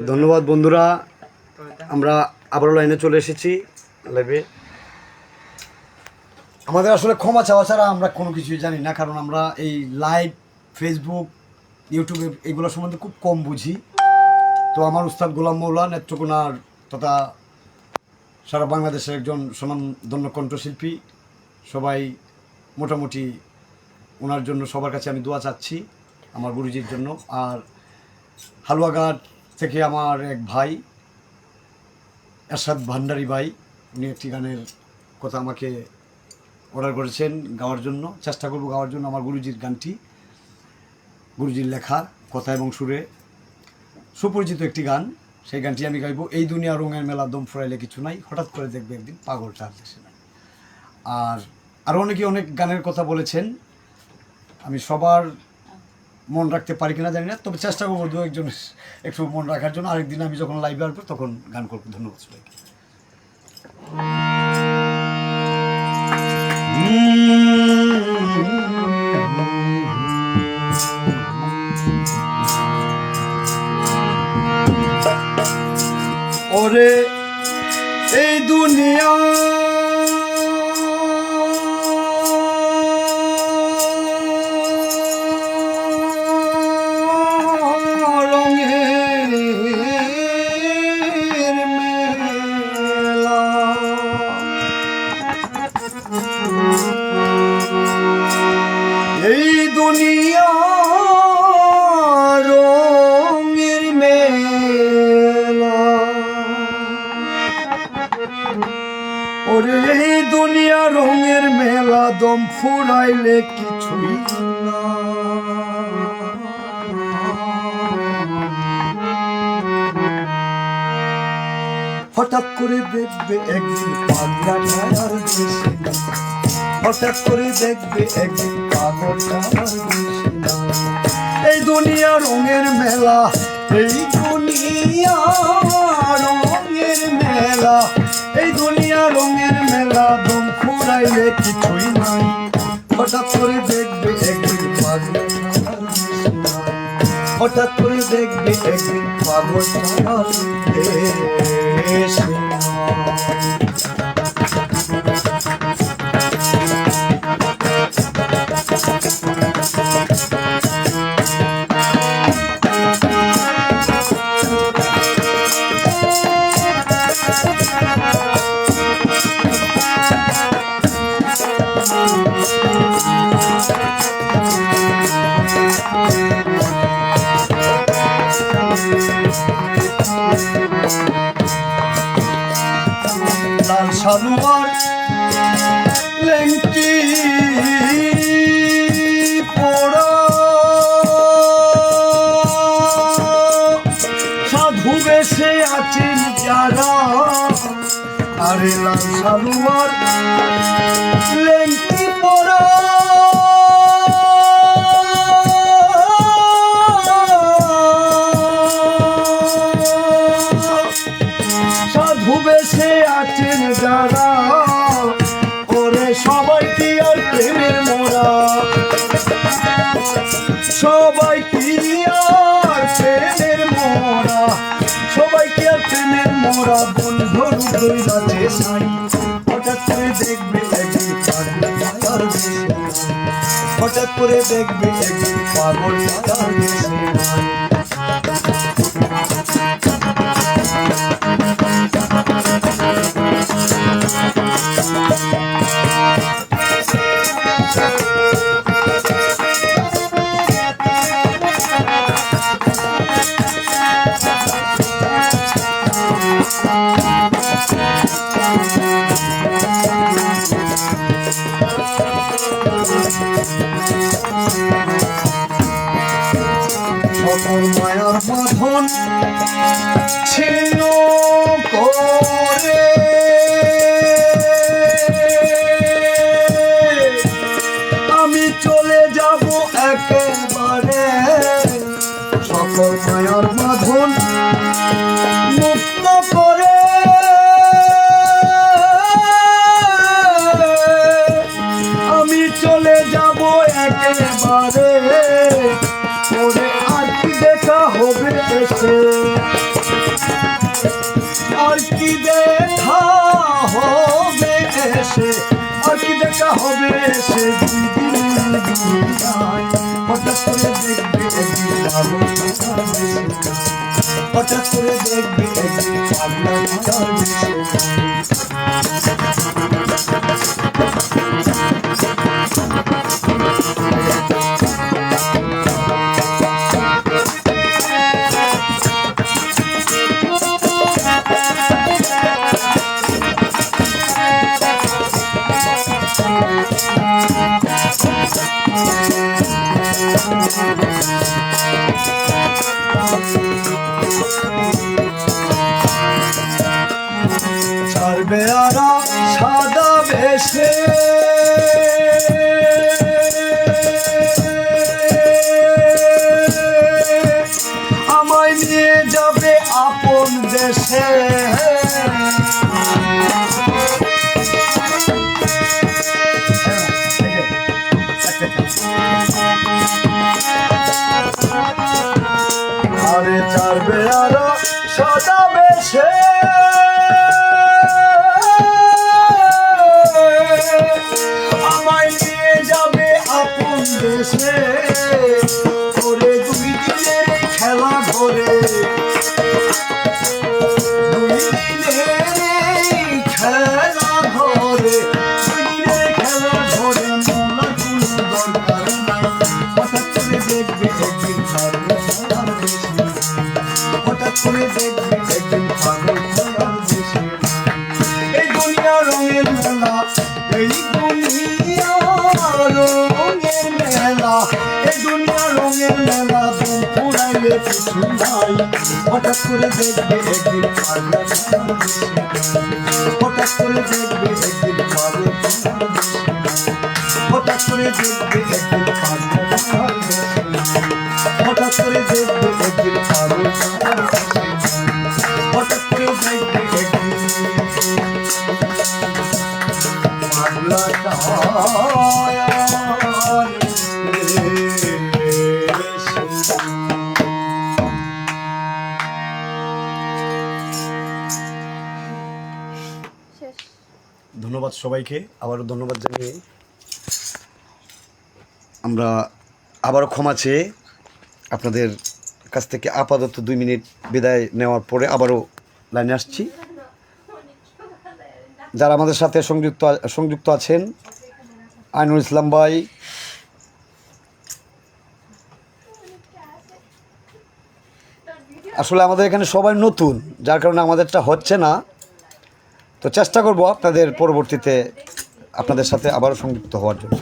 ধন্যবাদ বন্ধুরা, আমরা আবারও লাইনে চলে এসেছি লাইভে। আমাদের আসলে ক্ষমা চাওয়া ছাড়া আমরা কোনো কিছুই জানি না, কারণ আমরা এই লাইভ ফেসবুক ইউটিউবে এগুলো সম্বন্ধে খুব কম বুঝি। তো আমার উস্তাদ গোলাম মৌলা নেত্রকোনার তথা সারা বাংলাদেশের একজন স্বনামধন্য কণ্ঠশিল্পী, সবাই মোটামুটি ওনার জন্য সবার কাছে আমি দোয়া চাচ্ছি আমার গুরুজির জন্য। আর হালুয়াঘাট থেকে আমার এক ভাই এরশাদ ভান্ডারী ভাই, উনি একটি গানের কথা আমাকে অর্ডার করেছেন গাওয়ার জন্য। চেষ্টা করব গাওয়ার জন্য আমার গুরুজির গানটি, গুরুজির লেখা কথা এবং সুরে সুপরিচিত একটি গান। সেই গানটি আমি গাইব। এই দুনিয়া রঙের মেলা, দম ফুরাইলে কিছু নাই, হঠাৎ করে দেখবে একদিন পাগলটা আর দেশে নাই। আর আরও অনেকে অনেক গানের কথা বলেছেন, আমি সবার মন রাখতে পারি কিনা জানি না, তবে চেষ্টা করবো দু একজন একটু মন রাখার জন্য। আরেকদিন আমি যখন লাইভে আসবো তখন গান করবো। ধন্যবাদ সবাইকে। ওরে এই দুনিয়া এই দুনিয়া রঙের মেলা, ওরে এই দুনিয়া রঙের মেলা, দম ফুরাইলে কিছুই না। হঠাৎ করে দেখবে একদিন পাগলাটা আর দেশে না, হঠাৎ করে দেখবে একদিন পাগলটা আর দেশে না। এই দুনিয়া রঙের মেলা, এই দুনিয়া রঙের মেলা, এই দুনিয়া রঙের মেলা, দম ফুরাইলে কিছুই নাই। হঠাৎ করে দেখবে একদিন পাগলটা আর দেশে না, হঠাৎ করে দেখবে একদিন পাগলটা আর দেশে না। লাল সালুয়ার লেংটি পড়া সাধু বেশে আছেন যারা, আরে লাল সালুয়ার লেংটি পড়া সাধু বেশে আছেন যারা, ওরে সবাই কি আর প্রেমের মোরা, সবাই কি আর প্রেমের মোরা, সবাই কি আর প্রেমের মোরা, বন্ধুর দৈরাতে সাই। হঠাৎ করে দেখবে একদিন পাগলটা আর দেশে নাই, হঠাৎ করে দেখবে একদিন পাগলটা আর দেশে নাই। সকল মায়ার বাঁধন ছিন্ন করে আমি চলে যাব একেবারে, সকল মায়ার বাঁধন মুক্ত করে আমি চলে যাব একেবারে, ওরে আর কি দেখা হবে এসে। দেখা হবে সে দুদিনের দুনিয়ায় হঠাৎ করে দেখবে একদিন পাগলটা ভেসে যায় হঠাৎ করে দেখবে একদিন পাগলাটা ভেসে ছাড়বে আরা সাদা ভেসে আমায় নিয়ে যাবে আপন দেশে আরে ছাড়বে আরা সাদা ভেসে আমায় নিয়ে যাবে আপন দেশে ওরে দুই দিনের খেলা ধরে দুই দিনের খেলা ধরে দুই দিনের খেলা ধরে মোলা কোনো দরকার নাই হঠাৎ করে দেখবে একদিন ছাড়বে সারা দেশে হঠাৎ করে দেখবে একদিন পাগল সারা দেশে এই দুনিয়া রঙের মেলা এই দুনিয়া রঙের মেলা এই দুনিয়া রঙের মেলা দুম ফুরাইলে কিছু নাই হঠাৎ করে দেখবে একদিন পাগল সারা দেশে হঠাৎ করে দেখবে একদিন পাগল সারা দেশে হঠাৎ করে দেখবে একদিন পাগল সারা দেশে হঠাৎ করে দেখবে একদিন পাগল সারা দেশে হঠাৎ করে দেখবে একদিন পাগলাটা ধন্যবাদ সবাইকে আবারও ধন্যবাদ জানিয়ে আমরা আবারও ক্ষমা চেয়ে আপনাদের কাছ থেকে আপাতত 2 মিনিট বিদায় নেওয়ার পরে আবারও লাইনে আসছি যারা আমাদের সাথে সংযুক্ত আছেন আইনুল ইসলাম ভাই আসলে আমাদের এখানে সবাই নতুন যার কারণে আমাদেরটা হচ্ছে না তো চেষ্টা করব আপনাদের পরবর্তীতে আপনাদের সাথে আবারও সংযুক্ত হওয়ার জন্য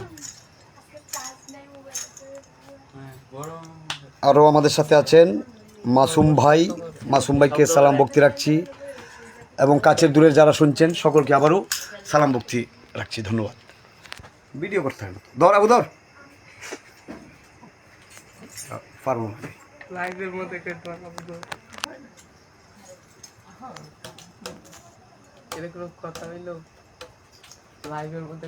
আরও আমাদের সাথে আছেন মাসুম ভাইকে সালাম ভক্তি রাখছি এবং কাছের দূরের যারা শুনছেন সকলকে আবারও সালাম ভক্তি রাখছি ধন্যবাদ ভিডিও করতে হবে ধর আবু ধর পারবো না লাইভের মধ্যে এরকম কথা হইলো লাইভের মধ্যে